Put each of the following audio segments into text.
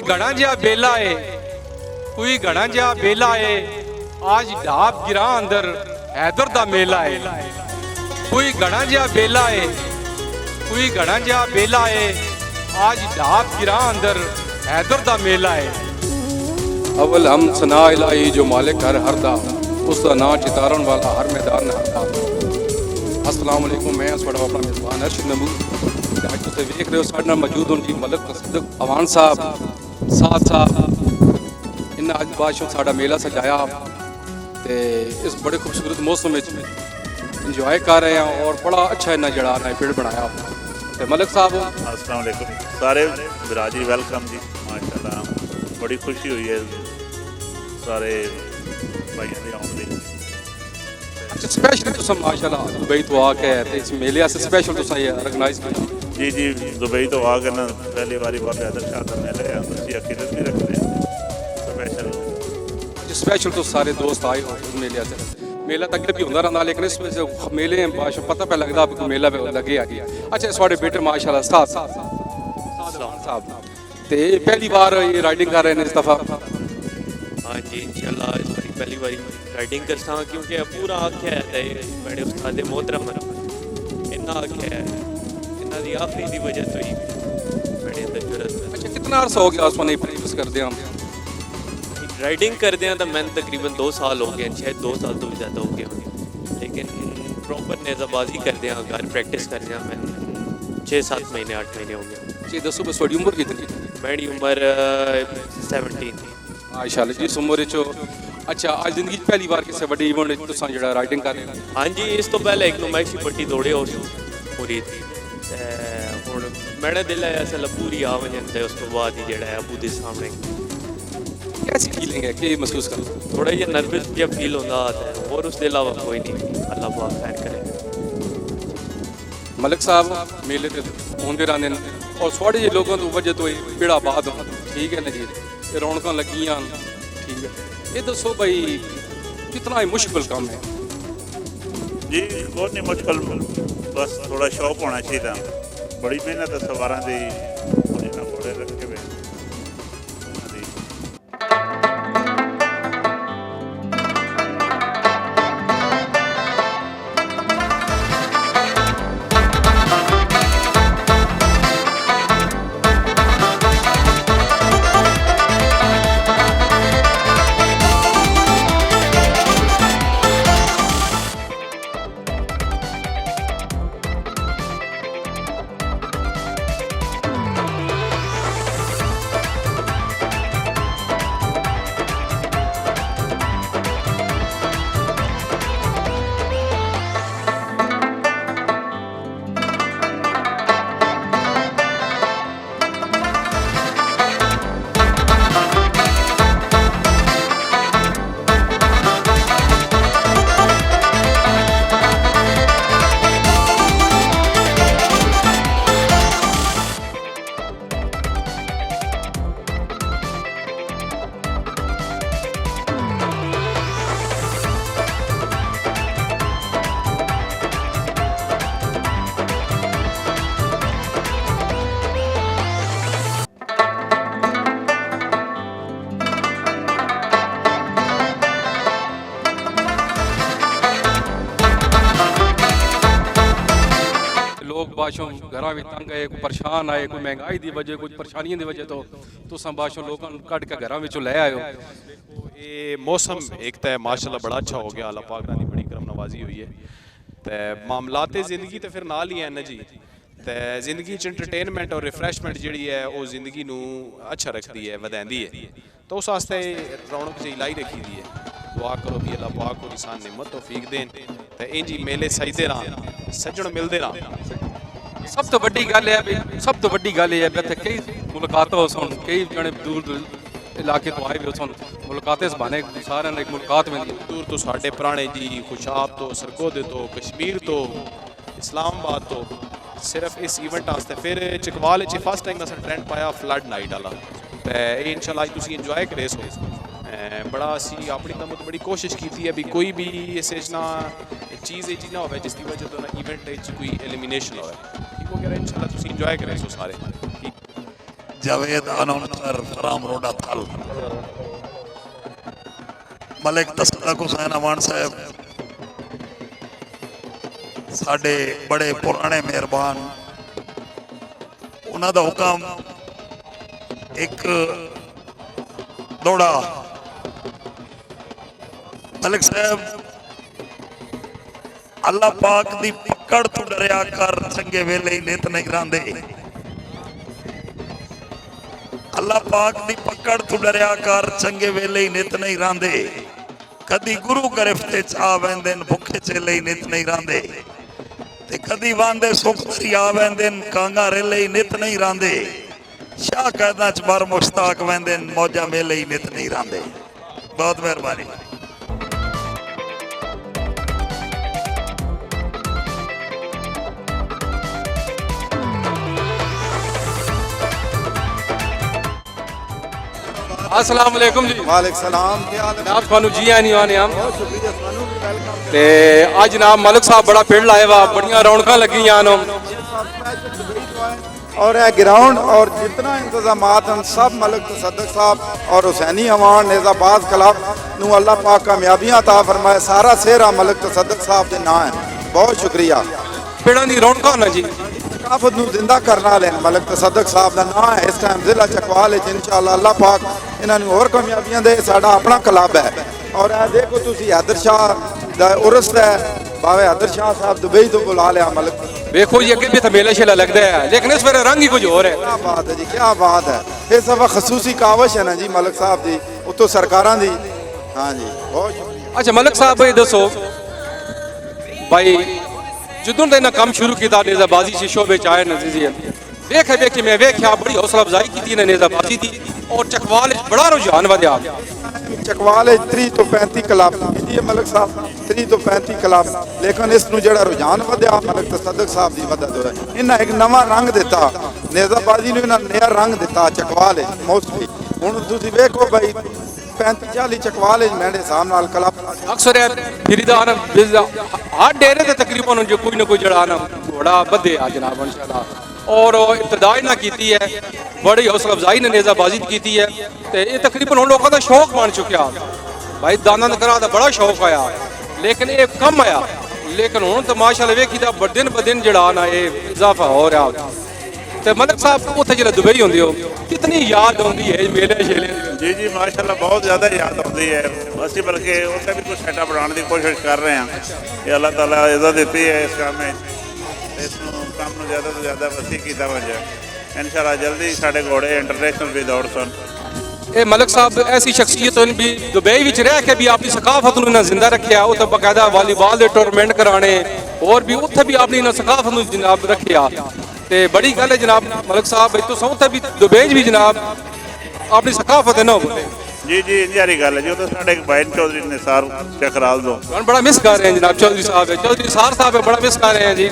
घना जिहा बेला है, कोई घना जिहा बेला है, आज ढाब गिरा अंदर हैदर दा मेला है। कोई घना जिहा बेला है, कोई घना जिहा बेला है, आज ढाब गिरा अंदर हैदर दा मेला है। अव्वल हम सना इलाही जो मालिक हर दा, उसका नाम चितारण वाला हर मैदान हरदा। अस्सलाम वालेकुम, मैं थोड़ा अपना मेज़बान अर्शद महमूद। अज तुम वेख रहे हो साढ़े नाल मौजूद होने जी मलिक तसद्दुक़ अवान साहब साहब। इन्हें अज बादशाह साड़ा मेला सजाया तो इस बड़े खूबसूरत मौसम में इंजॉय कर रहे हैं और बड़ा अच्छा इन्हें जड़ा ना पेड़ बनाया। तो मलिक साहब अस्सलाम वालेकुम, सारे बिरादरी वेलकम जी। माशाल्लाह बड़ी खुशी हुई है सारे भाइयों के आने की। अच्छा, स्पेशल तुम माशाल्लाह दुबई तो आके इस मेले से स्पेशल तुम ये ऑर्गेनाइज किया? जी जी, दुबई तो आकर ना पहली बारी बाबा हैदर शाह का मेला है, उसकी अकीदत भी रखते हैं स्पेशल। स्पेशल तो सारे दोस्त आए हो मेले से। मेला तक भी होंदा रहा, लेकिन इस वजह से मेले माशा पता पे लगता कि मेला पे लगे आ गया। अच्छा, थोड़े बेटे माशाल्लाह साहब ते पहली बार ये राइडिंग कर रहे हैं इस दफ़ा? हाँ जी, इंशाल्लाह इस बारी पहली बारी राइडिंग करता हूँ, क्योंकि पूरा आख्या है बड़े उस्ताद मोहतरम इन्ना आख्या है, इन्ना दी आखिरी दी वजह तो ही बड़े अंदर जरूरत। अच्छा, कितना अर्सा हो गया उसमें प्रैक्टिस करते हैं? राइडिंग करते हैं तो मैंने तकरीबन 2 साल हो गए, शायद 2 साल तो भी ज़्यादा हो गए होंगे, लेकिन प्रॉपर नेज़ाबाजी करते हैं, घर प्रैक्टिस करते हैं मैं 6-7 महीने 8 महीने हो गए। जी दसो बस, थोड़ी उम्र कितनी? मेरी उम्र 17 थी। माशाल्लाह जी, इस उम्र चो। अच्छा, आज जिंदगी पहली बार किसी बड़े इवेंट तुम जो राइडिंग कर रहे हैं? हाँ जी, इस तो पहले एक नुमाइशी पट्टी दौड़े हो पूरी थी, हूँ मेरा दिल है ऐसे पूरी आ वजन उस तो बाद ही जड़ा है अबू के सामने कैसी फीलिंग है, कि महसूस कर? थोड़ा ये नर्वस जब फील होता है और उसके अलावा कोई नहीं, अल्लाह पाक खैर करे। मलिक साहब मेले ते होंदे रहंदे ने और थोड़े जे लोगों तो वजह तो बेड़ा बाद ठीक है ना जी, रौनक लगियां ठीक है। ये दसो भाई कितना ही मुश्किल काम है? जी बहुत नहीं मुश्किल, बस थोड़ा शौक होना चाहिए। बड़ी मेहनत है सवारा दी, घोड़े रखे हुए बाशों घर में तंग आए, कोई परेशान आए, कोई महंगाई की वजह, कुछ परेशानियों की वजह तो तुम बाशों लोगों कट के घर में ले आए हो। ये मौसम एक तो माशाल्लाह बड़ा अच्छा हो गया, अल्लाह पाक की बड़ी करम नवाजी हुई है। तो मामलाते ज़िंदगी तो फिर नाल ही है ना जी, तो जिंदगी एंटरटेनमेंट और रिफ्रैशमेंट जी है वो जिंदगी नू अच्छा रखती है, वधांदी है। तो उस वास्ते रौनक जी लाई रखी दी है। दुआ करो भी अल्लाह पाक को इंसान निमत तौफीक देन, तो इंजी मेले सजदे रहन, सज्जण मिलते रहन। सब तो वड्डी गल है, सब तो वड्डी गल है इत्थे कई मुलाकातां हो सन, कई जने दूर दूर इलाके तो आए भी हो सन, मुलाकातें इस बहाने सारे ने एक मुलाकात में दूर तो साढ़े पुराने जी खुशाब तो सरगोदे तो कश्मीर तो इस्लामाबाद तो सिर्फ इस इवेंट वास्ते फिर चकवाल फर्स्ट टाइम असें ट्रेंड पाया फ्लड नाइट वाला, तो इंशाल्लाह तुसीं इंजॉय करे सो। बड़ा असी अपनी तमत बड़ी कोशिश की है भी कोई भी इस ना चीज़ ये ना हो जिसकी वजह तो ना इवेंट कोई एलिमिनेशन हो, ठीक हो गया। इंशाल्लाह तुसीं इंजॉय करे सो सारे। जावेद अनौंसर फराम रोडा थल मलिक तसदक हुसैन अवान साहब साडे बड़े पुराने मेहरबान उन्हां दा हुक्म एक दौड़ा मलिक साहब अल्लाह पाक दी पकड़ तू डरिया कर चंगे वेले ही नित नहीं रांदे अल्लाह पाक दी पकड़ तू डरिया कर चंगे वेले ही नित नहीं रांदे कदी गुरु गिरफ्ते चा वेंदे भुखे चेले ही नित नहीं रांदे ते कदी वांदे सुख भरी आ वेंदे कांगा रेले ही नित नहीं रांदे शाह कैदा च बार मुश्ताक वेंदे मौजा मेले ही नित नहीं रांदे। बहुत मेहरबानी। अस्सलाम वालेकुम जी। वालेकुम सलाम। क्या हाल है? जनाब थानू जी आनी आने हम बहुत शुक्रिया थानू भी वेलकम। ते आज जनाब मलिक साहब बड़ा पिंड लाए वा बड़ियां रौनकां लगियां न और है ग्राउंड और जितना इंतजामात हैं सब मलिक तसद्दुक साहब और हुसैनी अवान नेज़ाबाद क्लब नू अल्लाह पाक कामयाबियां अता फरमाए। सारा सेहरा मलिक तसद्दुक साहब के नाम है। बहुत शुक्रिया। पिंडां दी रौनकां न जी सकाफत नू जिंदा करना वाले मलिक तसद्दुक साहब का नाम है। इस टाइम जिला चकवाल इंशाअल्लाह अल्लाह पाक इन्होंने होर कामयाबियां दे। साडा अपना क्लब है और यह देखो तुसी हैदर शाह दा उर्स है भावे हैदर शाह साहब दुबई तो बुला लिया मलिक। देखो जी अगे भी तो मेला शेला लगता है लेकिन इस बार रंग ही कुछ और है। क्या बात है जी, क्या बात है। ये सब खसूसी कावश है ना जी मलिक साहब दी उतो सरकारां दी। हाँ जी बहुत शुक्रिया। अच्छा मलिक साहब ये दसो भाई जदों ते ना काम शुरू किया नेज़ाबाजी से शोबे च आए नजीजियत वेखे वेखे मैं वेख्या बड़ी हौसला अफजाई की नेज़ाबाजी की और चकवाल बड़ा रुझान वधिया। चकवाल 30 तो 35 क्लब ये मलिक साहब 30 तो 35 क्लब लेकिन इस नू जड़ा रुझान वधिया मलिक तसद्दुक साहब की मदद होई। इन्हें एक नवा रंग दिता नेज़ाबाजी नू इन्हें नया रंग दिता चकवाल मोस्टली हुण तुसीं वेखो भाई 35-40 चकवाल मेरे हिसाब नाल क्लब अक्सर खरीदार हर डेरे से तकरीबन जो कोई ना कोई जड़ा ना घोड़ा बधे आ जनाब इंशाअल्लाह और इब्तदाई ना की है बड़ी हौसला अफजाई ने नेज़ाबाजी की है तो ये तकरीबन उन लोगों का शौक बन चुका भाई दाना करा का बड़ा शौक आया लेकिन ये कम आया लेकिन हूँ तो माशाअल्लाह वेखी दा दिन ब दिन जड़ा ना ये इजाफा हो रहा। तो मलिक साहब उत्थे जो दुबई होंगे हो कितनी याद आती है मेले शेले? जी जी माशाल्लाह बहुत ज़्यादा याद आती है। असं बल्कि उत्थे भी कुछ सेटअप बनाने की कोशिश कर रहे हैं कि अल्लाह ताला इज़्ज़त देती है इस काम में इस काम को ज़्यादा तो ज़्यादा वसी किया वजह इंशाअल्लाह जल्दी साढ़े घोड़े इंटरनेशनल भी दौड़ सन। ये मलिक साहब ऐसी शख्सियत भी दुबई विच रह के भी अपनी सकाफत ने जिंदा रखा वो तो बाकायदा वॉलीबॉल के टूर्नामेंट कराने और भी उत्थे भी अपनी सकाफत जनाब रखा ते बड़ी गल है जनाब मलिक साहब तो उत्थे भी दुबई भी जनाब अपनी सकाफत है ना बोले। जी जी इंजारी गल है जी तो साढ़े भाई चौधरी निसार चकराल दो बड़ा मिस कर रहे हैं जनाब चौधरी साहब है बड़ा मिस कर रहे हैं जी।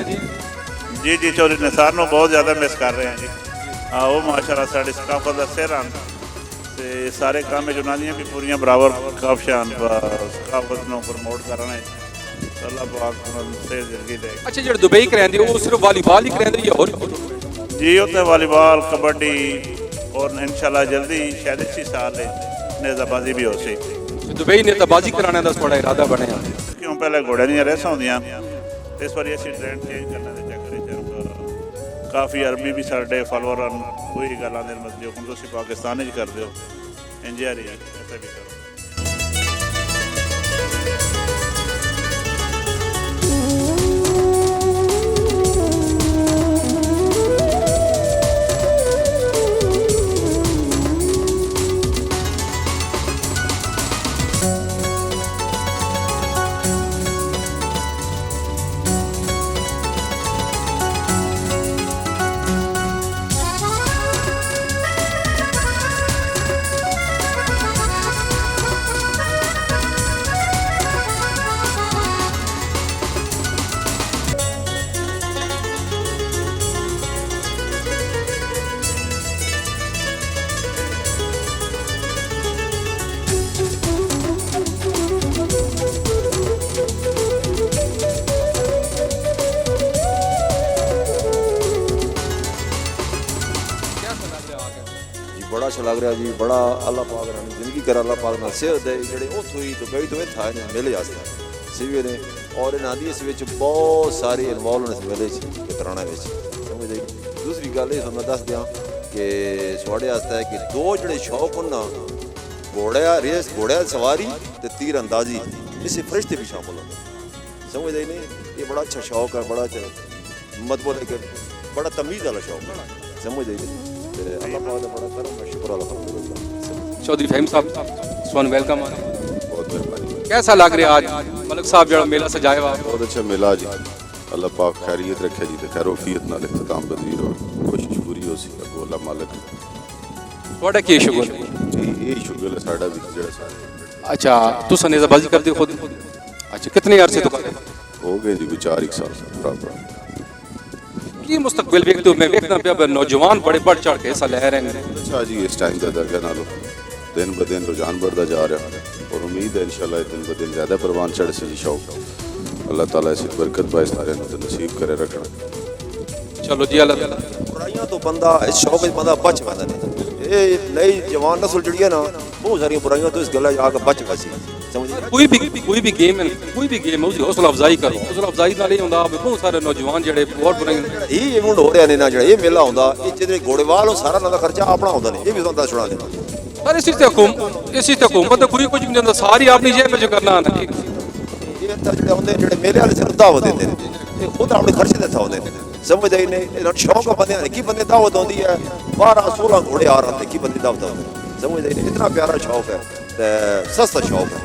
जी जी चौधरी निसार को बहुत ज़्यादा मिस कर रहे हैं जी। हाँ वो माशाल्लाह साड़ी सकाफत का सिर आन ते सारे काम उन्होंने भी पूरियां बराबर काफशान सकाफत को प्रमोट करना अल्लाह पाक से जिंदगी दे। अच्छा जो दुबई करांदे वो सिर्फ वॉलीबॉल ही करांदे या और जी उत्ते वॉलीबॉल कबड्डी और इंशाल्लाह जल्दी शायद इसी साल नेज़ाबाजी भी हो सी। दुबई नेज़ाबाजी कराने का थोड़ा इरादा बने क्यों पहले घोड़े दी रेसां होंदियां इस बार असीं ट्रेंड चेंज करने के चक्कर काफ़ी अरबी भी साढ़े फॉलोअर वही गल आते मतलब हम तुम पाकिस्तान कर दो इंजरी ऐसा भी करो। अच्छा लग रहा जी, बड़ा अल्लाह पाक ने जिंदगी कर, अल्लाह पाक ना सेहत दे जेडे उत्थों ही दुबई तो इत्थे आए मेले वास्ते सिवे ने, और इन्हां दी इस विच बहुत सारे इन्वॉल्व ने इस मेले च तराना विच समझदे। दूसरी गल ये मैं दस दियां कि थोड़े वास्ते कि दो जेडे शौक होन ना, घोड़ा रेस, घोड़ा सवारी ते तीर अंदाजी, इस फरिश्ते भी शामिल होंगे समझदे नहीं। ये बड़ा अच्छा शौक है, बड़ा अच्छा मतलब एक बड़ा तमीज़ वाला शौक है समझदे नहीं। अल्लाह पाक दा बड़ा करम है, शुक्र अल्हम्दुलिल्लाह। चौधरी फहीम साहब स्वान वेलकम। बहुत मेहरबानी। कैसा लग रहा आज मलिक साहब जो मेला सजाया हुआ? बहुत अच्छा मेला जी, अल्लाह पाक खैरियत रखे जी, खैर वफियत नाल इख्तिताम पजीर और कोशिश पूरी हो सी अल्लाह मालिक। थोड़ा की शुगर ये शुगर है साडा भी जेड़ा सारे। अच्छा तुस नेज़ाबाजी करते हो खुद? अच्छा कितने अरसे तो करते हो गए जी, 4 साल बराबर। की मुस्तकबिल देखते हो? मैं देखना पे नौजवान बड़े बढ़ चढ़ के हिस्सा ले रहे हैं। अच्छा जी, इस टाइम का दरगाह नालों दिन ब दिन रुझान बढ़ता जा रहा है और उम्मीद है इंशाल्लाह दिन ब दिन ज़्यादा परवान चढ़ से जी शौक। अल्लाह ताला इस बरकत पाए सारे नसीब करे रखना। चलो जी अल्लाह ताला। बुराइयां तो बंदा इस शौक में बंदा बच पाता नहीं। ये नई जवान नस्ल जुड़ी है ना, बहुत सारी बुराइयां तो इस गल आके बच गई समझ। कोई भी गेम है, कोई भी गेम है उसकी हौसला अफजाई करो। हौसला अफजाई नाल ये होंदा बहुत सारे नौजवान जेडे बहुत बुराई ये इवेंट हो रहा ने ना, जेड़ा ये मेला होंदा ये जेडे घोड़ेवाल हो सारा ना खर्चा अपना होंदा नहीं, ये भी होंदा छुड़ा देना। सर इसी ते हुकूमत तो कोई कुछ नहीं होंदा, सारी अपनी जेब में जो करना है। ये जेडे होंदे जेडे मेले वाले सिर्फ दावत देते हैं, ये खुद अपने खर्चे देता होंदे ने समझदे ही नहीं। शौक बंदे ने की बंदे दावत होंदी है 12-16 घोड़े आ रहे की बंदे दावत होंदे समझदे ही नहीं। इतना प्यारा शौक है ते सस्ता शौक है।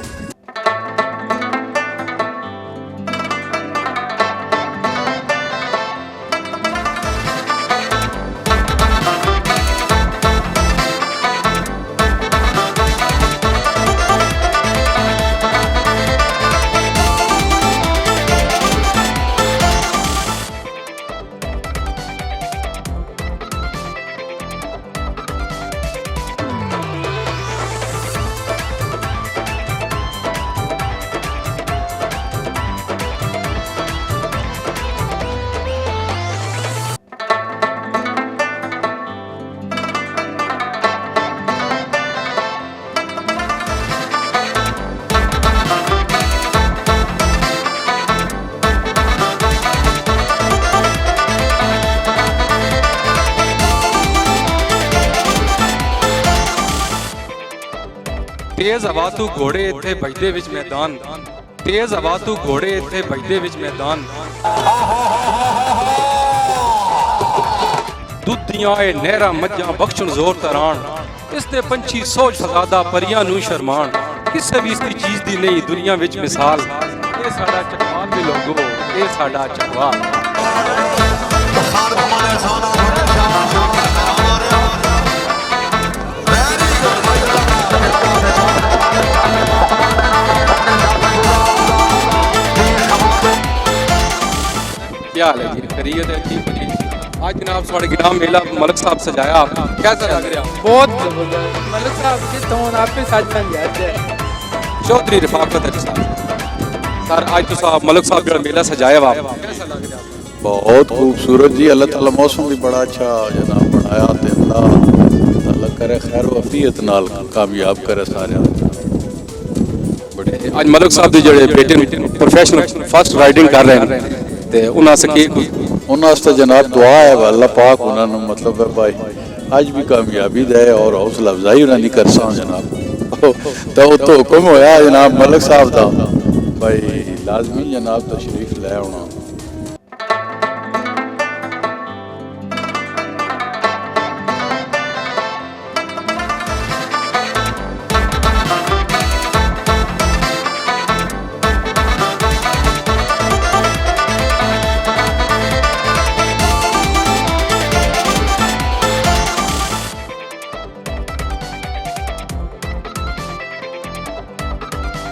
तेज हवा तू घोड़े इत्थे बजदे विच मैदान, तेज हवा तू घोड़े इत्थे बजदे विच मैदान। दुधियां ए नहरां मज्जां बख्शण जोर तरान, इसने पंछी सोच फजादा परियां नू शर्मान। किसे भी इसकी चीज दी नहीं दुनिया विच मिसाल, ये साडा चकवाल भी लोगो, ये साडा चकवाल। क्या हाल है जी? खैरियत है? ठीक है। आज जनाब साढ़े गिराम मेला मलिक साहब सजाया, कैसा लग रहा? बहुत जबरदस्त मलिक साहब के टोन आप पे साथ में जाते हैं। चौधरी रफाकत अली साहब सर आज तो साहब मलिक साहब जो मेला सजाया हुआ कैसा लग रहा? बहुत खूबसूरत जी, अल्लाह ताला मौसम भी बड़ा अच्छा जनाब बनाया ते अल्लाह करे खैर वफियत नाल कामयाब करे सारे। बड़े आज मलिक साहब के जोड़े बेटे प्रोफेशनल फर्स्ट राइडिंग कर रहे हैं ते उन्हां से की उन्हां वास्ते जनाब दुआ है अल्लाह पाक उन्होंने मतलब है भाई आज भी कामयाबी दे और हौसला अफजाई उन्होंने कर सा जनाब। तो हुक्म होया जनाब मलिक साहब का भाई लाजमी जनाब तशरीफ ले आना।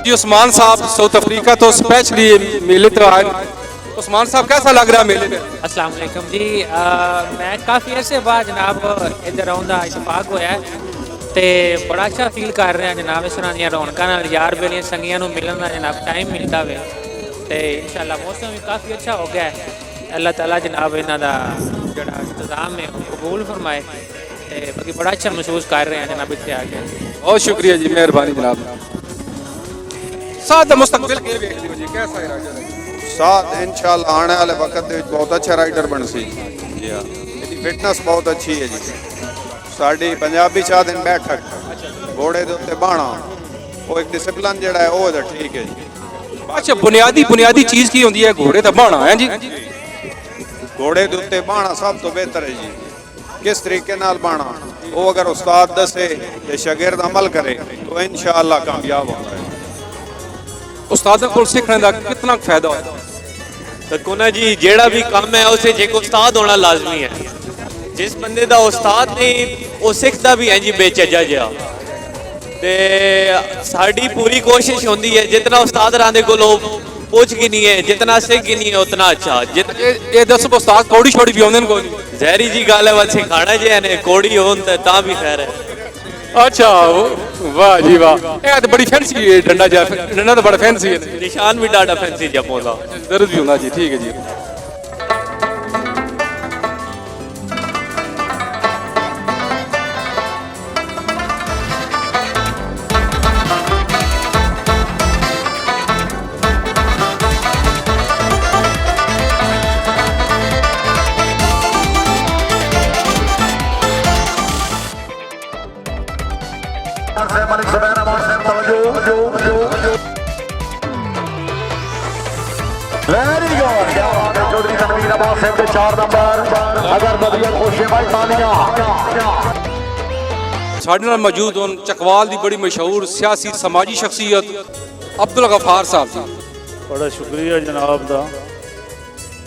उस्मान साहब साउथ अफ्रीका तो स्पेशली मेले तो आए। उस्मान साहब कैसा लग रहा है मेले में? अस्सलाम वालेकुम जी, मैं काफ़ी अरसे बाद जनाब इधर आउंदा इतफाक होया है ते बड़ा अच्छा फील कर रहे हैं जनाब। इस तरह दी रौनकां नाल यार बेलियां संगियां नूं मिलन दा जनाब टाइम मिलता वे ते इंशाअल्लाह मौसम भी काफ़ी अच्छा हो गया है। अल्लाह ताला जनाब इन्हां दा जिहड़ा इंतजाम है कबूल फरमाए ਤੇ ਬਾਕੀ ਬੜਾ ਅੱਛਾ ਮਹਿਸੂਸ ਕਰ ਰਹੇ ਹਾਂ ਜਨਾਬ ਇੱਥੇ ਆ ਕੇ। बहुत शुक्रिया जी, मेहरबानी जनाब। साथ मुस्तकबिल के देख लियो जी कैसा है राइडर है। साथ इंशाल्लाह आने वाले वक्त ਦੇ ਵਿੱਚ ਬਹੁਤ ਅੱਛਾ ਰਾਈਡਰ ਬਣ ਸੀ ਜੀ। ਹਾਂ, ਇਹਦੀ ਫਿਟਨੈਸ ਬਹੁਤ ਅੱਛੀ ਹੈ ਜੀ। ਸਾਡੀ ਪੰਜਾਬੀ ਚਾਹਦੇ ਨੇ ਬੈਠਕ ਘੋੜੇ ਦੇ ਉੱਤੇ ਬਾਣਾ, ਉਹ ਇੱਕ ਡਿਸਪਲਿਨ ਜਿਹੜਾ ਹੈ ਉਹ ਇਹਦਾ ਠੀਕ ਹੈ ਜੀ। अच्छा, बुनियादी चीज की होती है घोड़े का बाणा है जी। ਘੋੜੇ ਦੇ ਉੱਤੇ ਬਾਣਾ ਸਭ ਤੋਂ ਬਿਹਤਰ ਹੈ ਜੀ। ਕਿਸ ਤਰੀਕੇ ਨਾਲ ਬਾਣਾ, ਉਹ ਅਗਰ ਉਸਤਾਦ ਦੱਸੇ ਤੇ ਸ਼ਾਗਿਰਦ ਅਮਲ ਕਰੇ ਤਾਂ ਇਨਸ਼ਾਅੱਲਾ ਕਾਮਯਾਬ ਹੋਣਾ ਹੈ। उस्ताद को सीखने का कितना फायदा है? देखो ना जी, जेड़ा भी काम है उसे एक उस्ताद होना लाजमी है। जिस बंदे दा उस्ताद नहीं वो सिखदा भी है जी बेचजा जिहा। ते साडी पूरी कोशिश होंदी है जितना उस्ताद रांदे को लोग पुछ की नहीं है, जितना सीख की नहीं है उतना अच्छा। ये दस उस्ताद कौड़ी छोड़ी भी आउंदे न कोई नहीं। जहरी जी गल है, बस सिखाना जे ने कोड़ी होन ता भी खैर है। अच्छा, वाह जी वाह, ये तो बड़ी फैंसी है डंडा जा, डंडा तो बड़ा फैंसी है। निशान भी डाटा फैंसी जमो दा दर्द भी होना जी, ठीक है जी। साढ़े नाल मौजूद होन चकवाल की बड़ी मशहूर सियासी समाजी शख्सियत अब्दुल गफार साहब जी। बड़ा शुक्रिया जनाब दा।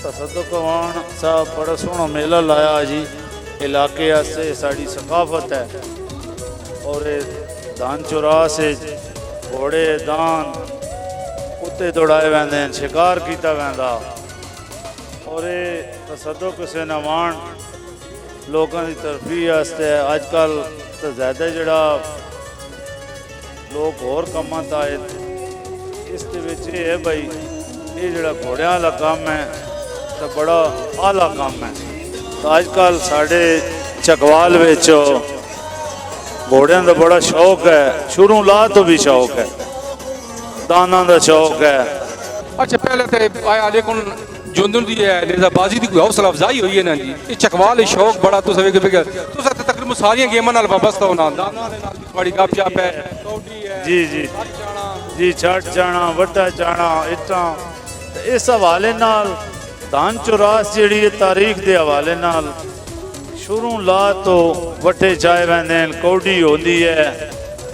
तसद्दुक अवान साहब बड़ा सोहना मेला लाया जी इलाके वास्ते, साड़ी सकाफत है। और दान चुरा से घोड़े दान कुत्ते दौड़ाए वेंदे हैं, शिकार किया वैंदा। और तसद्दुक से नवान लोगों की तरफी वास्ते अजकल तो ज़्यादा जड़ा लोग होर कामां च आए, इस दे विच ये है भाई ये जड़ा घोड़ियां वाला काम है तो बड़ा आला काम है। तो अजकल साढ़े चकवाल विच घोड़ियां का बड़ा शौक है, शुरू ला तो भी शौक है, दाना का शौक है। अच्छा, पहले तो आया लेकिन जुंदन दी है नेज़ाबाजी की कोई हौसला अफजाई हुई है ना जी। ये चकवाल शौक बड़ा तुस तकरीबन सारिया गेमां नाल वाबस्ता होना, बड़ी गपशप है। जी जी जी, छट जाना वड्डा जाना इट्टां, इस हवाले नाल दान चौरास जिहड़ी तारीख के हवाले नाल शुरू ला तो वट्टे चाए वैंदे हैं, कौडी होंदी है,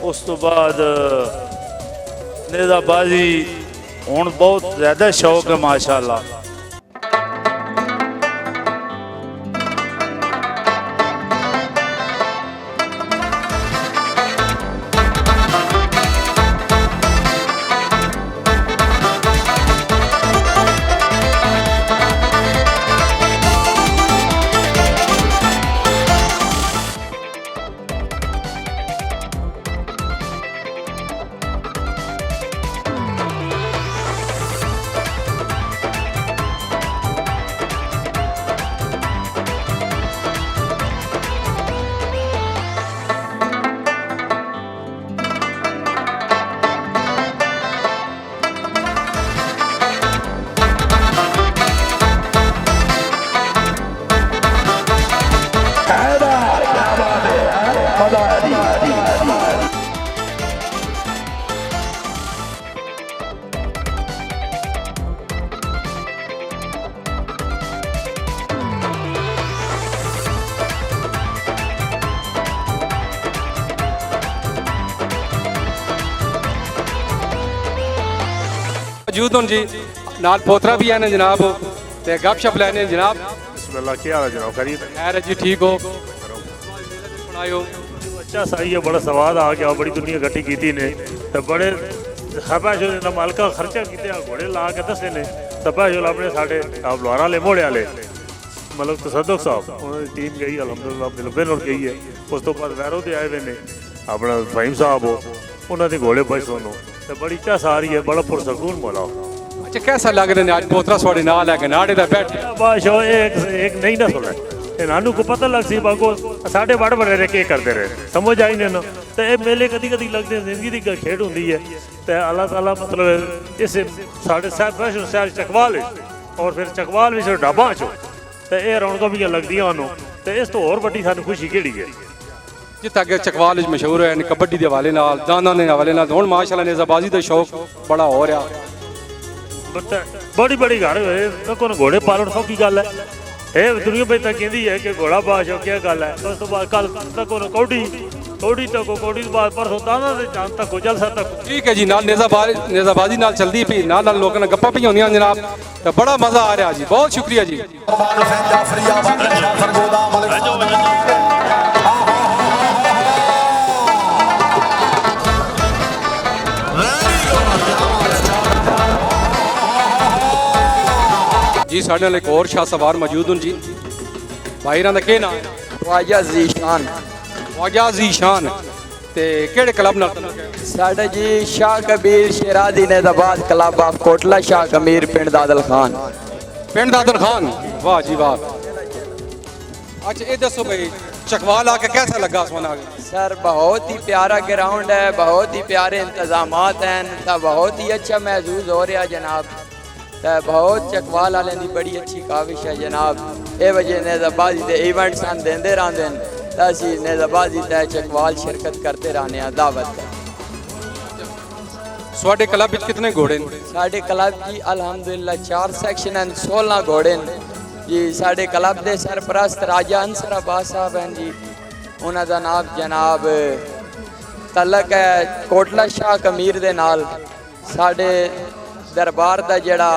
उस तो बाद नेज़ाबाजी हुण बहुत ज़्यादा शौक है माशाअल्लाह। मौजूद हों जी, नाल पोतरा भी है ना जनाब, ते गपशप लैने जनाब। बिस्मिल्लाह, क्या हाल है जनाब? खैरियत है? खैर है जी, ठीक हो? अच्छा सही है, बड़ा स्वाद आ गया, बड़ी दुनिया इकट्ठी की ने तो बड़े खैबा जो मालका खर्चा किया घोड़े ला के दसे ने तबा जो अपने साढ़े लोहार वाले मोड़े वाले मतलब तसद्दुक साहब उन्होंने टीम गई अलहमदुलिल्लाह बिलकुल और गई है। उस तो बाद वैरों के आए हुए ने अपना फाइम साहब हो, उन्होंने घोड़े बच सुनो तो बड़ी चाह आ रही है, बड़ा पुरसकून बोला। अच्छा, कैसा लग रहा है आज पोतरा थोड़े नाल है नाड़े दा बैठ बादशाह एक नहीं ना सुना ਇਹਨਾਂ ਨੂੰ ਕੋ ਪਤਾ ਲੱਗ ਸੀ ਬਾਗੋ ਸਾਡੇ ਵੱਡ ਵਡੇਰੇ ਕੀ ਕਰਦੇ ਰਹੇ ਸਮਝ ਆਈ ਨੇ ਨਾ ਤੇ ਇਹ ਮੇਲੇ ਕਦੀ ਕਦੀ ਲੱਗਦੇ ਜ਼ਿੰਦਗੀ ਦੀ ਖੇਡ ਹੁੰਦੀ ਹੈ ਤੇ ਅੱਲਾਹ ਤਾਲਾ ਮਤਲਬ ਇਸ ਸਾਡੇ ਸਾਹਿਬ ਸ਼ਹਿਰ ਚਕਵਾਲ ਔਰ ਫਿਰ ਚਕਵਾਲ ਵਿੱਚ ਡਾਬਾ ਚੋ ਤੇ ਇਹ ਰੌਣਕਾਂ ਵੀ ਲੱਗਦੀਆਂ ਉਹਨੂੰ ਤੇ ਇਸ ਤੋਂ ਹੋਰ ਵੱਡੀ ਸਾਨੂੰ ਖੁਸ਼ੀ ਕਿਹੜੀ ਹੈ ਜਿੱਥੇ ਅੱਗੇ ਚਕਵਾਲ ਵਿੱਚ ਮਸ਼ਹੂਰ ਹੋਏ ਨੇ ਕਬੱਡੀ ਦੇ ਹਵਾਲੇ ਨਾਲ ਦਾਨਾਂ ਦੇ ਹਵਾਲੇ ਨਾਲ ਹੁਣ ਮਾਸ਼ਾਅੱਲਾ ਨੇਜ਼ਾਬਾਜ਼ੀ ਦਾ ਸ਼ੌਕ ਬੜਾ ਹੋ ਰਿਹਾ ਬੜੀ ਬੜੀ ਘਰ ਹੋਏ ਕੋਈ ਘੋੜੇ ਪਾਲਣ ਸੌਖੀ ਗੱਲ ਹੈ ਇਹ ਦੁਨੀਆ ਵਿੱਚ ਤਾਂ ਕਹਿੰਦੀ ਹੈ ਕਿ ਘੋੜਾ ਬਾਦਸ਼ਾਹ ਕੀ ਗੱਲ ਹੈ ਉਸ ਤੋਂ ਬਾਅਦ ਕੱਲ ਤੱਕ ਉਹਨੂੰ ਕੌਡੀ ਕੌਡੀ ਤੋਂ ਬਾਅਦ ਪਰਸੋਂ ਦਾਣਾ ਦੇ ਚਾਂਦ ਤੱਕ ਹੋ ਜਲਸਾ ਤੱਕ ਠੀਕ ਹੈ ਜੀ ਨਾਲ ਨੇਜ਼ਾਬਾਜ਼ੀ ਨਾਲ ਚੱਲਦੀ ਪਈ ਨਾਲ ਲੋਕਾਂ ਨਾਲ ਗੱਪਾਂ ਪਈਆਂ ਹੁੰਦੀਆਂ ਜਨਾਬ ਤੇ ਬੜਾ ਮਜ਼ਾ ਆ ਰਿਹਾ ਜੀ ਬਹੁਤ ਸ਼ੁਕਰੀਆ ਜੀ जी साढ़े नाल एक और शाह सवार मौजूद हैं जी भाई इन्हां दा केह् नाम है ख्वाजा ज़ीशान ख्वाजा ज़ीशान ते केड़े क्लब नाल साढ़े जी शाह कबीर शिराजी नेज़ाबाद क्लब ऑफ कोटला शाह कबीर पिंड दादल खान वाह जी वाह अच्छा ये दसो भाई चकवाल आके कैसा लगा सोना सर बहुत ही प्यारा ग्राउंड है बहुत ही प्यारे इंतजामात हैं तो बहुत ही अच्छा महसूस हो रहा जनाब तो बहुत चकवाल वाले की बड़ी अच्छी काविश है जनाब ये वजह नेज़ाबाजी के इवेंट्स हम देंदे रहते हैं तो असी नेज़ाबाजी ते चकवाल शिरकत करते रहने हैं दावत साढ़े क्लब में कितने घोड़े साढ़े क्लब की अल्हम्दुलिल्लाह 4 सेक्शन हैं 16 घोड़े जी साढ़े क्लब के सरपरस्त राजा अंसर अब्बास साहब हैं जी उन्हों का नाम जनाब तलक है कोटला शाह कमीर दे नाल साढ़े दरबार का जड़ा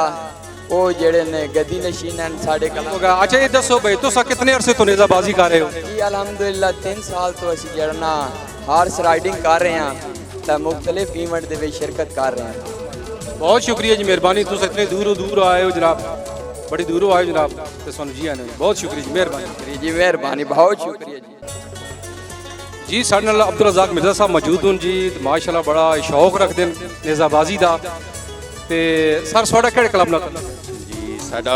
वो जड़े ने गद्दी नशीन हैं साढ़े क्लब अच्छा ये दसो भाई तुसा कितने अरसे तो नेज़ाबाजी कर रहे हो जी अल्हम्दुलिल्लाह 3 साल तो असी जड़ना हार्स राइडिंग कर रहे हैं तो मुख्तलिफ इवेंट के शिरकत कर रहे हैं बहुत शुक्रिया जी मेहरबानी तुस इतने दूर आए हो जनाब बड़ी दूरों आए हो जनाब तो सुन जी आने बहुत शुक्रिया जी मेहरबानी बहुत शुक्रिया जी साढ़े नाल अब्दुल रज़ाक मिर्ज़ा साहब मौजूद हैं जी माशाल्लाह बड़ा शौक रखते हैं नेज़ाबाजी का ते सर साढ़ा केड़े क्लब नाल जी साडा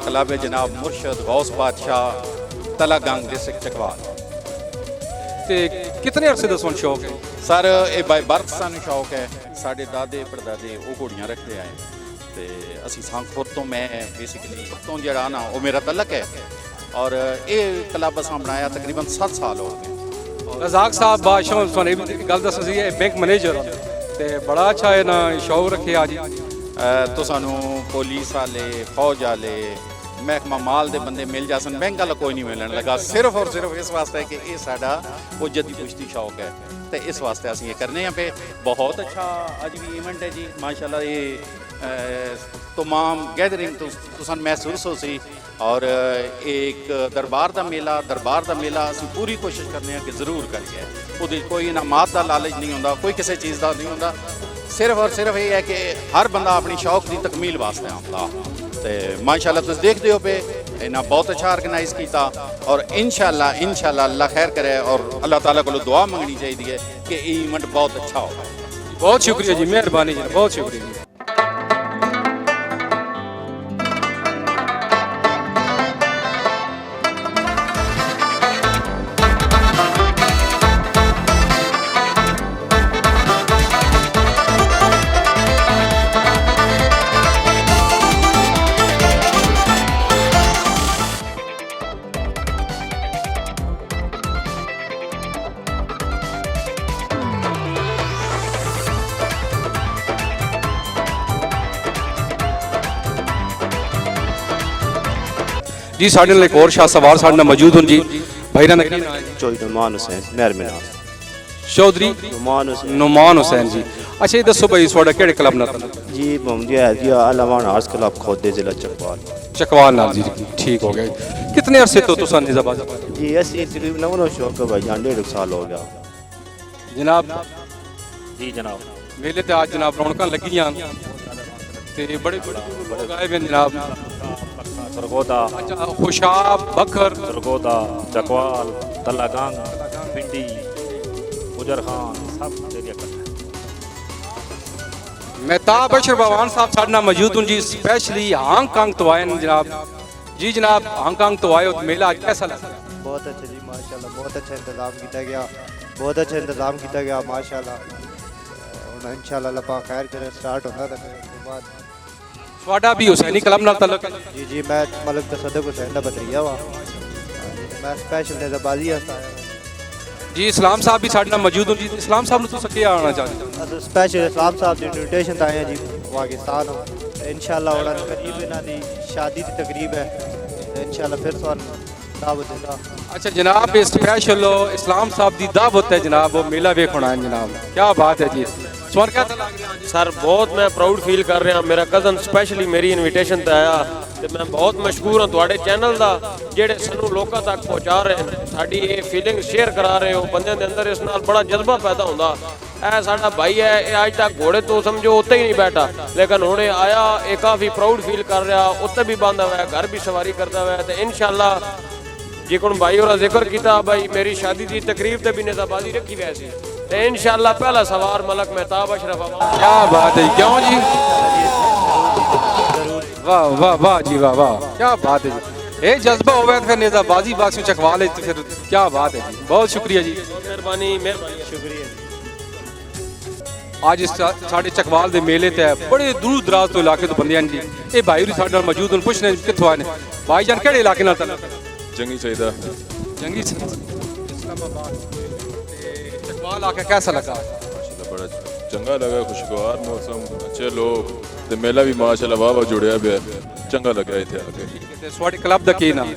क्लब है जनाब मुर्शद गौस बादशाह तलागंग डिस्ट्रिक्ट चकवाल ते कितने अरसे दा शौक है सर ये बाय बर्थ सानू शौक है साडे दादे परदादे वो घोड़ियां रखते आए ते असी सांखपुर तो मैं बेसिकली तो जड़ा ना वो मेरा तलक है और ये क्लब असां बनाया तकरीबन 7 साल हो गए रज़ाक साहब बादशाह सुने गल दस सी बैंक मैनेजर ते बड़ा अच्छा है ना शौक रखे आज तो सानू पुलिस वाले फौज वाले महकमा माल दे बंदे मिल जासन बैंक वाला कोई नहीं मिलन लगा सिर्फ और सिर्फ इस वास्ते कि ये साडा वो जद्दी पुश्ती शौक है तो इस वास्ते असीं ये करने हैं पे बहुत अच्छा अज भी इवेंट है जी माशाल्लाह ये तमाम गैदरिंग तो महसूस हो सी और एक दरबार का मेला असीं पूरी कोशिश करने हैं कि जरूर करिए वो कोई इनामात का लालच नहीं होंदा कोई किसी चीज़ का नहीं होंदा सिर्फ और सिर्फ ये है कि हर बंदा अपनी शौक की तकमील वास्ते आंदा तो माशाल्लाह तुम देखते हो पे इन्हें बहुत अच्छा ऑर्गेनाइज किया और इंशाल्लाह अल्लाह खैर करे और अल्लाह ताला को दुआ मंगनी चाहिए कि इवेंट बहुत अच्छा हो बहुत शुक्रिया जी मेहरबानी जी बहुत शुक्रिया जी जी साढ़े नाल एक और शाह सवार साढ़े नाल मौजूद हैं जी भाई नाम चौधरी नुमान हुसैन मेहरबान चौधरी नुमान हुसैन जी अच्छा ये दसो भाई थोड़ा केड़े क्लब नाल जी मोहम्मदिया है अलावान आर्ट्स क्लब खोदे जिला चकवाल नाल जी ठीक हो गया कितने अरसे तो तुसा नेज़ाबाजी जी ऐसी तकरीबन नवा शौक है भाई 1.5 साल हो गया जनाब जी जनाब मेले ते आज जनाब रौनकां लगियां ते बड़े लोग आए हुए जनाब सरगोदा अच्छा खुशाब बकर सरगोदा चकवाल तलागंग पिंडी गुजर खान सब एरिया मेहताब अशरफ अवान साहब साढ़े नाल मौजूद हैं जी स्पेशली हांगकांग तो आए हैं जनाब जी जनाब, हांगकांग तो आए हो, मेला आज कैसा लगा? बहुत अच्छा जी माशाल्लाह, बहुत अच्छा इंतज़ाम किया गया, बहुत अच्छा इंतज़ाम किया गया माशाल्लाह। और इंशाल्लाह अल्लाह पाक खैर करे, स्टार्ट होना था फिर उसके बाद। ਤੁਹਾਡਾ भी हुसैनी क्लब नाल ताल्लुक है? जी जी, मैं मलिक तसद्दुक हुसैन का बतरिया वा, मैं स्पेशल नेज़ाबाजी आया जी। इस्लाम साहब भी साडे नाल मौजूद हो जी। इस्लाम साहब ਨੂੰ ਤੁਸੀਂ क्या आना चाहते? स्पेशल इस्लाम साहब की इन्विटेशन आए हैं जी पाकिस्तान। इंशाल्लाह उन्होंने करीब इन्हों की शादी की तकरीब है, इंशाल्लाह फिर ਤੁਹਾਨੂੰ दावत देगा। अच्छा जनाब, ये स्पेशल इस्लाम साहब की दावत है जनाब, वो मेला वेखना है जनाब, क्या बात है जी। स्वर क्या लग रहा है सर? बहुत मैं प्राउड फील कर रहा। मेरा कज़न स्पैशली मेरी इनविटेशन ते आया ਤੇ ਮੈਂ ਬਹੁਤ ਮਸ਼ਕੂਰ ਹਾਂ ਤੁਹਾਡੇ ਚੈਨਲ ਦਾ, ਜਿਹੜੇ ਸਾਨੂੰ ਲੋਕਾਂ ਤੱਕ ਪਹੁੰਚਾ ਰਹੇ ਨੇ, ਸਾਡੀ ਇਹ ਫੀਲਿੰਗ ਸ਼ੇਅਰ ਕਰਾ ਰਹੇ ਹੋ ਬੰਦਿਆਂ ਦੇ ਅੰਦਰ। ਇਸ ਨਾਲ ਬੜਾ ਜਜ਼ਬਾ ਪੈਦਾ ਹੁੰਦਾ। ਇਹ ਸਾਡਾ ਭਾਈ ਹੈ, ਇਹ ਅੱਜ ਤੱਕ ਘੋੜੇ ਤੋਂ ਸਮਝੋ ਉੱਤੇ ਹੀ ਨਹੀਂ ਬੈਠਾ, ਲੇਕਿਨ ਹੁਣ ਇਹ ਆਇਆ, ਇਹ ਕਾਫੀ ਪ੍ਰਾਊਡ ਫੀਲ ਕਰ ਰਿਹਾ, ਉੱਤੇ ਵੀ ਬੰਦਾ ਹੋਇਆ, ਘਰ ਵੀ ਸਵਾਰੀ ਕਰਦਾ ਹੋਇਆ। ਤੇ ਇਨਸ਼ਾਅੱਲਾ जिकुन भाई और जिक्र किया भाई मेरी शादी की तकरीब से भी नेज़ाबाजी रखी वैसी, तो इंशाल्लाह पहला सवार मलक मेहताब अशरफ। क्या बात है, क्यों जी? वाह वाह वाह जी, वाह वाह, क्या बात है जी। ये जज्बा हो गया फिर नेज़ाबाजी बासी चकवाल, तो फिर क्या बात है जी। बहुत शुक्रिया जी, मेहरबानी मेहरबानी, शुक्रिया जी। आज इस साढ़े चकवाल के मेले ते बड़े दूर दराज तो इलाके तो बंदे हैं जी। ये भाई भी साढ़े नाल मौजूद हैं, पुछने कित्थों आए ने भाई जान, केड़े इलाके नाल ताल्लुक? जंगी चाहिदा। जंगी इस्लामाबाद। चकवाल आके कैसा लगा? माशाल्लाह बड़ा चंगा लगा, खुशगवार मौसम, अच्छे लोग, ते मेला भी माशाल्लाह वाह वाह जुड़िया पे चंगा लगा इत्थे आके। ते स्वाडे क्लब दा की नाम?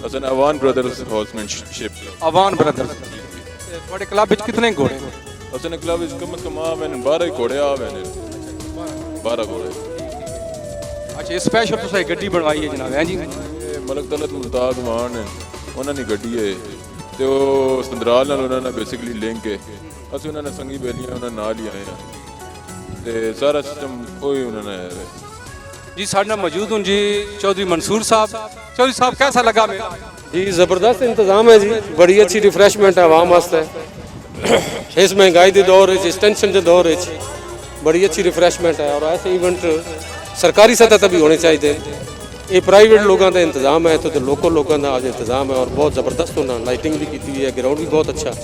असन अवान ब्रदर्स हॉर्समैनशिप। अवान ब्रदर्स। ते स्वाडे क्लब विच कितने घोड़े? असन क्लब विच कम से कम आवे ने 12 घोड़े आवे ने, 12 घोड़े। अच्छा, ये स्पेशल तुसां गड्डी बनवाई है जनाब, हैं जी? मलक तलत मुमताज मान उन्होंने गड्डी है, तो वो संदराल नाल उन्होंने बेसिकली लिंक है, असं उन्होंने संगी बेलियां उन्होंने नाल ही आए हैं, तो सारा सिस्टम वही उन्होंने है जी। साढ़े नाल मौजूद हूँ जी चौधरी मंसूर साहब। चौधरी साहब कैसा लगा मेला? जी ज़बरदस्त इंतज़ाम है जी, बड़ी अच्छी रिफ्रेशमेंट है आवाम वास्ते। इस महंगाई के दौर, इस टेंशन के दौर, बड़ी अच्छी रिफ्रेशमेंट है। और ऐसे इवेंट सरकारी सतह पर भी होने चाहिए। ये प्राइवेट लोगों का इंतज़ाम है, तो लोकल लोगों का आज इंतज़ाम है, और बहुत ज़बरदस्त उन्होंने लाइटिंग भी की हुई है, ग्राउंड भी बहुत अच्छा है,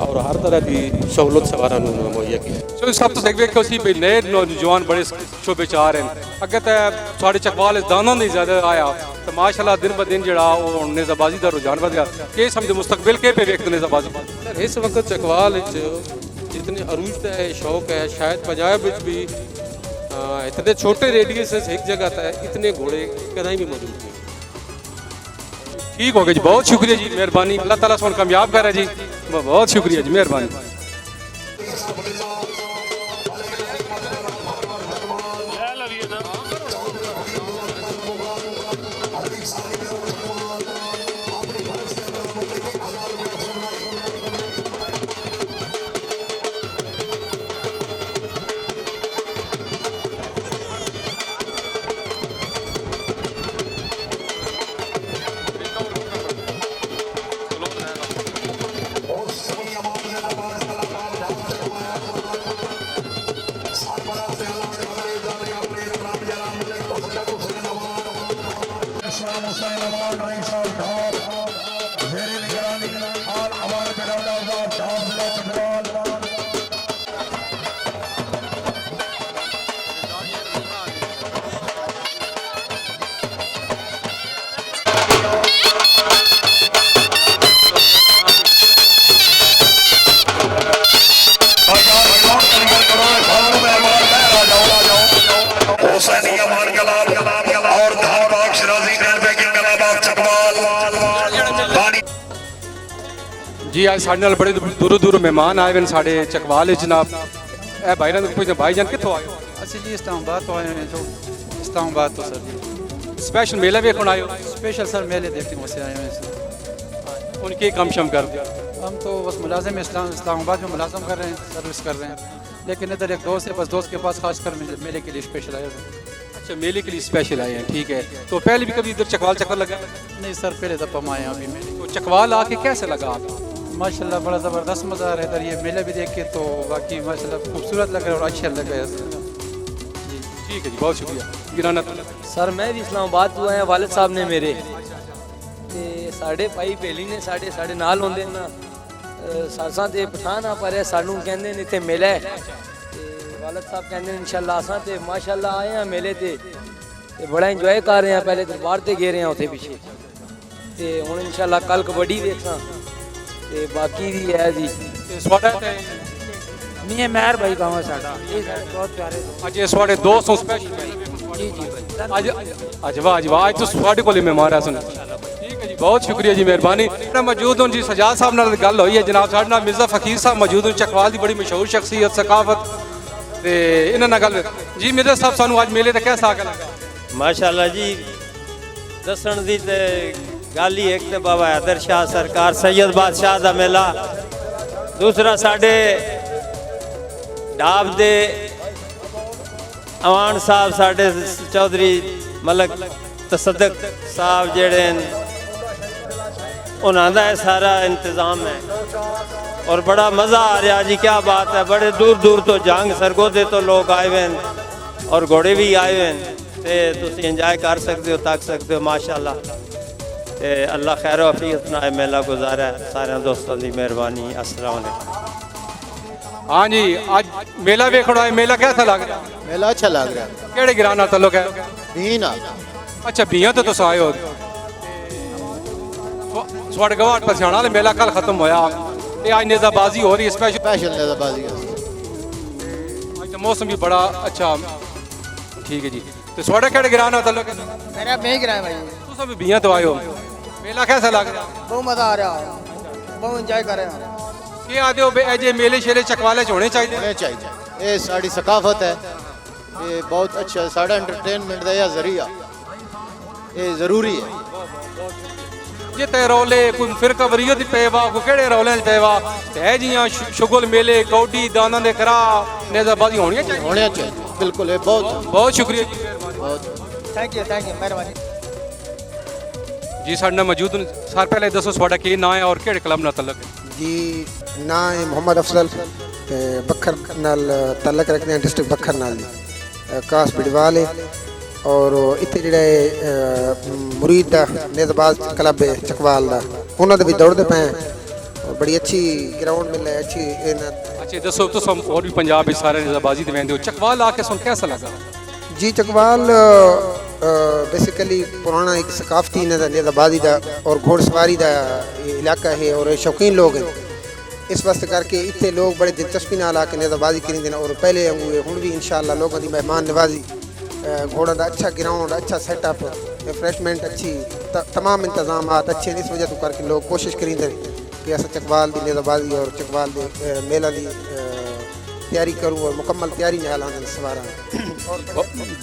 और हर तरह की सहूलत सवारा मुहैया की। चौधरी साहब तुसीं वेखो सी भी नए नौजवान बड़े शोबे च आ रहे हैं। अगे तो साढ़े चकवाल दाना नहीं ज़्यादा आया, तो माशाल्लाह दिन ब दिन जो नेज़ाबाजी का रुझान बढ़ गया। कि समझो मुस्तकबिल के पे वेखते नेज़ाबाजी? सर इस वक्त चकवाल जितने अरूज का है शौक है, शायद पंजाब भी इतने छोटे रेडियस से एक जगह था, इतने घोड़े कहीं भी मौजूद नहीं। ठीक हो गया जी, बहुत शुक्रिया जी, मेहरबानी। अल्लाह ताला सुन कामयाब करे जी, बहुत शुक्रिया जी, मेहरबानी। जी आज साढ़े नाल बड़े दूरों दूरों मेहमान आए हैं साढ़े चकवाल जनाब। ए भाई ने पूछना भाई जान कितों आए हो? असं जी इस्लामाबाद तो आए हैं, जो इस्लामाबाद तो सर जी स्पेशल मेला भी आए हो? स्पेशल सर मेले देखने से आए हैं सर। उनके कम शम कर दिया? हम तो बस मुलाजिम इस्लामाबाद में मुलाजम कर रहे हैं, सर्विस कर रहे हैं, लेकिन इधर एक दोस्त है, बस दोस्त के पास खासकर मेले के लिए स्पेशल आए हुए हैं। अच्छा, मेले के लिए स्पेशल आए हैं, ठीक है। तो पहले भी कभी इधर चकवाल चक्कर लगा? नहीं सर, पहले दफ़ा हम आए हैं अभी मेले। तो चकवाल आके कैसे लगा आपको? माशाल्लाह बड़ा ज़बरदस्त मज़ा आ रहा है इधर, ये मेला भी देख के तो बाकी माशाल्लाह खूबसूरत लग रहा है और अच्छा लग रहा है। ठीक है जी, बहुत शुक्रिया। गिराना सर मैं भी इस्लामाबाद तो आया वालिद साहब ने मेरे ते साढ़े भाई बेली ने साढ़े नाल होंदे ना सासां ते पठाना पर सानू कहंदे ने इत्थे मेला है ते वालिद साहब कहंदे इंशाअल्लाह असां ते माशाअल्लाह आए हैं मेले ते बड़ा इंजॉय कर रहे हैं। पहले दरबार ते गए रहे हैं उत्थे पिछे ते हुण इंशाअल्लाह कल कबड्डी देखसां ते बाकी भी है जी नहीं मेहर भाई गाँव है साडा ये साडे बहुत प्यारे ਅੱਜ ਇਹ ਤੁਹਾਡੇ ਦੋਸਤ ਨੂੰ ਸਪੈਸ਼ਲ जी जी ਅੱਜ ਅੱਜ ਵਾਹ ਅੱਜ ਤੋਂ ਤੁਹਾਡੇ ਕੋਲ ਹੀ ਮਹਿਮਾਨ ਆ ਸੁਣ ਠੀਕ ਹੈ ਜੀ ਬਹੁਤ ਸ਼ੁਕਰੀਆ ਜੀ ਮਿਹਰਬਾਨੀ ਮੌਜੂਦ ਹੋਣ ਜੀ ਸਜਾਦ ਸਾਹਿਬ ਨਾਲ ਗੱਲ ਹੋਈ ਹੈ ਜਨਾਬ ਸਾਡੇ ਨਾਲ ਮਿਰਜ਼ਾ ਫਕੀਰ ਸਾਹਿਬ ਮੌਜੂਦ ਹਨ ਚਕਵਾਲ ਦੀ ਬੜੀ ਮਸ਼ਹੂਰ ਸ਼ਖਸੀਅਤ ਸਕਾਫਤ ਤੇ ਇਹਨਾਂ ਨਾਲ ਗੱਲ ਜੀ ਮਿਰਜ਼ਾ ਸਾਹਿਬ ਸਾਨੂੰ ਅੱਜ ਮੇਲੇ ਤੇ ਕਿਹਦਾ ਲੱਗਾ माशाल्लाह जी दसन दी ते गाली एक ते बाबा हैदर शाह सरकार सैयद बादशाह दा मेला दूसरा साडे डाब दे अवान साहब साडे चौधरी मलक तसद्दक साहब जेड़े उन्हां दा सारा इंतजाम है और बड़ा मज़ा आ रहा जी क्या बात है बड़े दूर दूर तो जंग सरगोदे तो लोग आए हुए हैं और घोड़े भी आए हुए हैं ते तुसी एंजॉय कर सकते हो तक सकते हो माशाल्लाह ते अल्लाह खैर वफीयत ना मेला गुजारा सारे दोस्तों की मेहरबानी अस्सलाम वालेकुम। हाँ जी आज मेला वेखना है मेला कैसा लग रहा मेला अच्छा लग रहा है केड़े गिरां नाल ताल्लुक है बीना अच्छा बियां तो तुस आए हो स्वाड गवाट पर सियाणा वाले मेला कल खत्म होया ते आज नेज़ाबाजी हो रही है स्पेशल नेज़ाबाजी आज तो मौसम भी बड़ा अच्छा ठीक है जी तो स्वाडा केड़े गिरां नाल ताल्लुक है मेरा मैं गिरा भाई तुस भी बियां तो आए हो मेला कैसा लग रहा बहुत मजा आ रहा है बहुत एंजॉय कर रहे हैं के आदे हो अजे मेले शेले चकवाले च होने चाहिए ये साड़ी सकाफत है ये बहुत अच्छा साड़ा एंटरटेनमेंट का यह जरिया ये जरूरी है जे ते रौले कोई फिरका वरीयत पेवा को केड़े रौले च पेवा ते जियां शुगल मेले कौडी दाना दे करा नेज़ाबाजी होनी चाहिए बिल्कुल ये बहुत शुक्रिया जी थैंक यू मेहरबानी जी साडे नाल मौजूद सर पहले दसो ਤੁਹਾਡਾ ਕੀ ਨਾਂ ਹੈ ਔਰ ਕਿਹੜੇ ਕਲੱਬ ਨਾਲ ਤਾਲੁਕ ਹੈ जी ना है मोहम्मद अफजल ते बखर नाल ताल्लुक रखते हैं डिस्ट्रिक्ट बखर नाल कास बिडवाल है और इत्थे जेड़ा मुरीद दा नेज़ाबाज क्लब है चकवाल दा उन्हां दे भी दौड़दे पे और बड़ी अच्छी ग्राउंड मिल है अच्छी अच्छा दसो तुस और भी पंजाब में सारे नेज़ाबाजी दे वेंदे हो चकवाल आके सुन कैसा लगा जी चकवाल बेसिकली पुराना एक सकाफती नेज़ाबाजी का और घोड़सवारी का इलाका है और शौकीन लोग हैं इस वास्ते करके इतने लोग बड़े दिलचस्पी नाल आके नेज़ाबाजी करेंगे और पहले हुण भी इंशाअल्लाह लोगों की मेहमान नवाजी घोड़ा का अच्छा ग्राउंड अच्छा सेटअप रिफ्रेशमेंट अच्छी तमाम इंतजाम अच्छे इस वजह तो करके लोग कोशिश करेंगे कि अस चकवाल की नेज़ाबाजी और चकवाल के मेला की तैयारी करूँ और मुकम्मल तैयारी नाल सवारा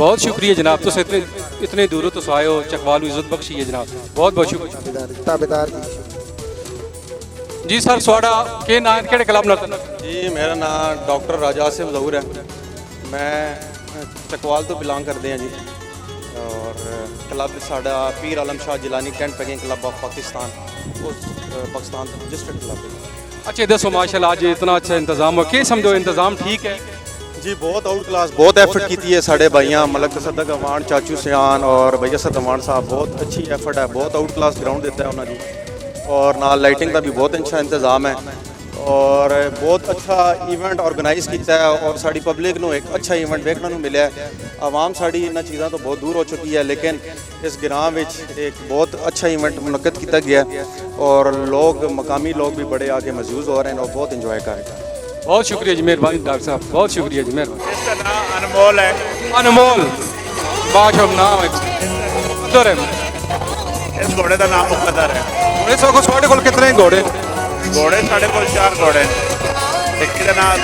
बहुत शुक्रिया जनाब तुस इतने दूरों तो आए हो चकवाल को इज्जत बख्शी है जनाब बहुत बहुत शुक्रिया ताबेदार जी सर स्वाडा के नाम केड़े क्लब नाल जी मेरा नाम डॉक्टर राजा आसिफ जहूर है मैं चकवाल तो बिलोंग करते हैं जी और क्लब साडा Pir Alam Shah Jilani tent pegging club of Pakistan उस पाकिस्तान डिस्ट्रिक्ट क्लब है। अच्छा दसो माशाल्लाह आज इतना अच्छा इंतजाम हो के समझो इंतजाम ठीक है जी बहुत आउट क्लास बहुत एफर्ट की है साढ़े भाइयाँ मलक तसद्दक अवान चाचू सियान और भैया सद अवान साहब बहुत अच्छी एफर्ट है बहुत आउट क्लास ग्राउंड देता है उन्होंने जी और नाल लाइटिंग का भी बहुत अच्छा इंतजाम है और बहुत अच्छा इवेंट ऑर्गेनाइज किया है और साड़ी पब्लिक को एक अच्छा इवेंट देखने को मिले आवाम साड़ी इन चीज़ों तो बहुत दूर हो चुकी है लेकिन इस ग्रां में एक बहुत अच्छा इवेंट मुनक्कद किया गया और लोग मकामी लोग भी बड़े आके मौजूद हो रहे हैं और बहुत इंजॉय कर रहे हैं। बहुत शुक्रिया जी मेहरबानी डॉक्टर साहब बहुत शुक्रिया जी मेहरबानी। इसका नाम अनमोल है अनमोल बाशम नाम है इस घोड़े का नाम मुकद्दर है घोड़े सो ਤੁਹਾਡੇ ਕੋਲ कितने घोड़े घोड़े साढ़े को 4 घोड़े एक का नाम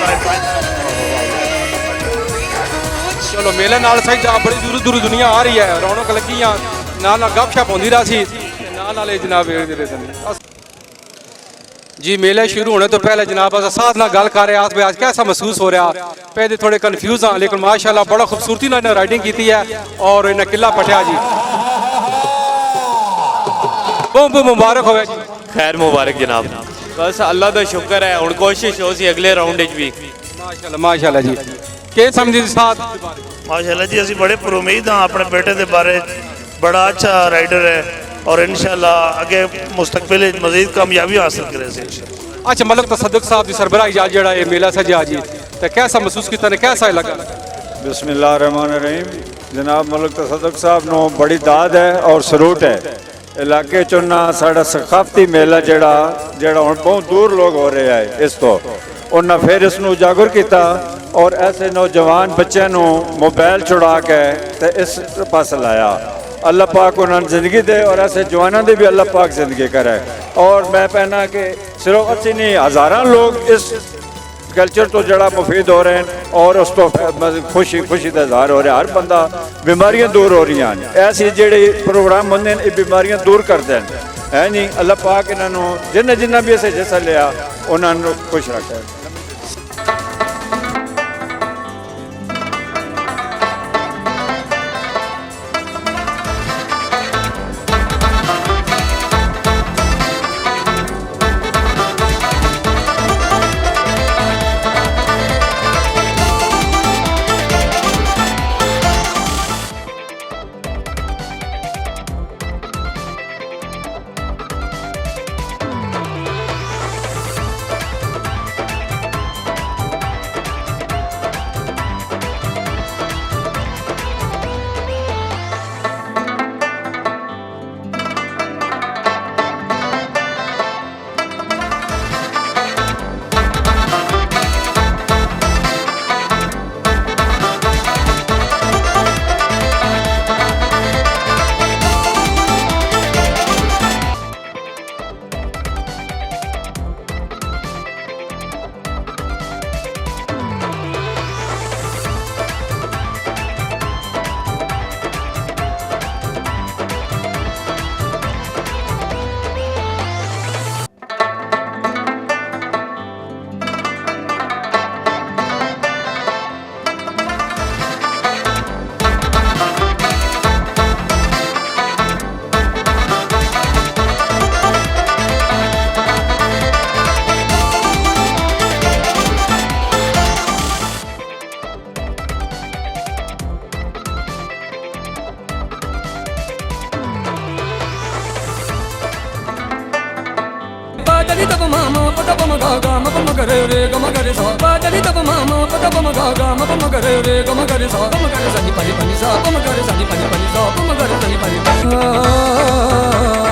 चलो मेले नाल सही जा बड़ी दूर दूर दुनिया आ रही है रौनक लगी नाल गपशप होंदी रही नाल जनाब जी मेला शुरू होने तो पहले जनाब साथ ना गल कर रहे आज कैसा महसूस हो रहा पहले थोड़े कन्फ्यूज हाँ लेकिन माशाल्लाह बड़ा खूबसूरती ना इन्हें राइडिंग की है और इन्हें किला पटिया जी बहुत बहुत मुबारक हो जी खैर मुबारक जनाब बस अल्लाह का शुक्र है हुण कोशिश हो सी अगले राउंड भी माशाल्लाह माशाल्लाह जी के समझी साथ माशाल्लाह जी ਅਸੀਂ बड़े पुरुमीद हाँ अपने बेटे के बारे बड़ा अच्छा राइडर है और इंशाल्लाह आगे मुस्तकबिल मजीद कामयाबी हासिल करे से। अच्छा मलक तसद्दुक साहब की सरबराही जा जड़ा ये मेला सजा जी तो कैसा महसूस किया ने कैसा लगा? बिस्मिल्लाहिर्रहमानिर्रहीम। जनाब मलक तसद्दुक साहब नो बड़ी दाद है और सरूट है। इलाके चो ना साड़ा सकाफती मेला जड़ा हुण बहुत दूर लोग हो रहे हैं इस तो उन्हें फिर इसनू उजागर किया और ऐसे नौजवान बच्चों को मोबाइल छुड़ा के ते इस पास लाया। अल्लाह पाक उन्होंने ज़िंदगी दे और ऐसे जवानों की भी अल्लाह पाक ज़िंदगी करे। और मैं कहना कि सिर्फ अच्छी नहीं हज़ारों लोग इस कल्चर तो जड़ा मुफीद हो रहे हैं और उस तो खुशी खुशी का इजहार हो रहा है। हर बंदा बीमारियां दूर हो रही हैं। ऐसे जेडे प्रोग्राम होंगे ये बीमारियां दूर करते हैं है नहीं। अल्लाह पाक इन्होंने जिन्हें जिन्हें भी ऐसे हिस्सा लिया उन्होंने खुश रखा है। Jadi tap mama pata pama ga ga ma pama gare re ga ma gare sa. Ba jadi tap mama pata pama ga ga ma pama gare re ga ma gare sa. Pama gare sa ni pani pani sa. Pama gare sa ni pani pani sa. Pama gare sa ni pani pani sa.